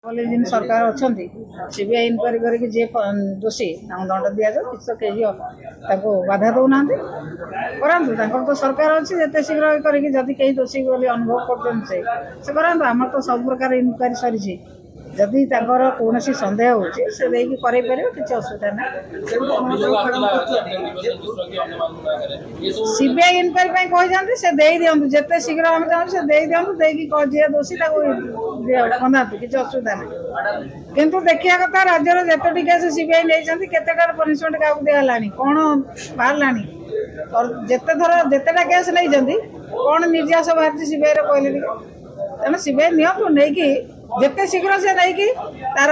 जिन सरकार अच्छा CBI inquiry करके जी दोषी दंड दि जाऊ कि तो कहीं बाधा दौना करूँ तो सरकार अच्छी जिते शीघ्र करके कहीं दोषी बोली अनुभव कर आम तो सब प्रकार इनक्वारी सरी जदि कौन सन्देह हो किसी असुविधा ना सीबीआई इनक्वारी कहते से दे दिंतु जिते शीघ्र आम चाहूँ से दे दिंतु जी दोषी बना किसी असुविधा ना किंतु देखा कथा राज्यर जितोटी केस सीबीआई नहीं केतेटार पनिशमेंट क्या दिहला कौन बाहर और जिते थर जितेटा केस नहीं कौन निर्यास बाहर सीबीआई कहले तेना सीबीआई नियंतु नहीं जिते शीघ्र से नहीं तार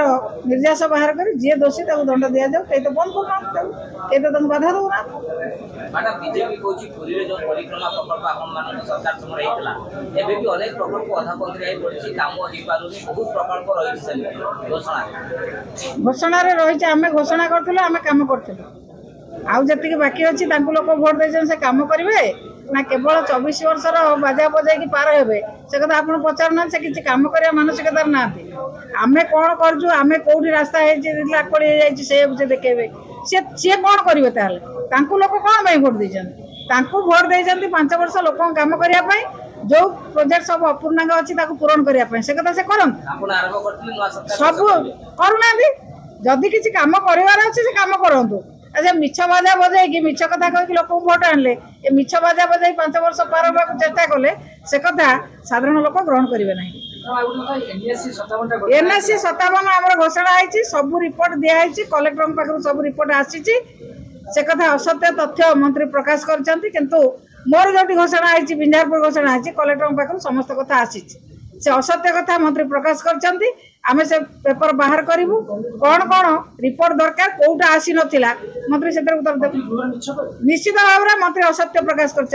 निर्यास बाहर कर जी दोषी दंड दि जाऊ कहीं तो बंद करना कहीं तो बाधा दौना मैडम बीजेपी कहूँ पुरी में जो परिक्रमा प्रकल्प आप सरकार समय होता है भी अनेक प्रकल्प अधा पथरी पड़ी कम हो बहुत प्रकल्प रही घोषणा रही आम घोषणा करूँ आम कम करूँ आउ जी बाकी अच्छी लोक भोट दे से कम करेंगे ना केवल 24 वर्षर बाजा बजाई पार हे से कथा आप पचारूना से किसी कम कर मानसिकतार ना आम कौन करें कौटी रास्ता लाकड़ी से देखे सी कौन करेंगे ताल लोक कौन भोट देते भोट देते 5 वर्ष लोक कम करने जो प्रोजेक्ट सब अपूर्णांग अच्छी पूरण करने से कथा से कर सब करूना जदि किसी कम करार अच्छे से कम करूँ अच्छा मिछ बाजा बजाई मिछ कथा कही लोक भोट आणले ये मिछ बाजा बजाई 5 वर्ष पार होगा चेष्टा कले से कथा साधारण लोक ग्रहण करेंगे ना एनएससी 57 आम घोषणा है सब रिपोर्ट दिखाई कलेक्टर पाखु सब रिपोर्ट आसी से कथा असत्य तथ्य मंत्री प्रकाश कर मोर जो घोषणा है बिंझारपुर घोषणा है कलेक्टर पाखु समस्त कथा आसी से असत्य कथा मंत्री प्रकाश कर आम से पेपर बाहर करूँ कौन कौन रिपोर्ट दरकार कौटा आसी नाला मंत्री से उत्तर देव निश्चित भाव में मंत्री असत्य प्रकाश कर।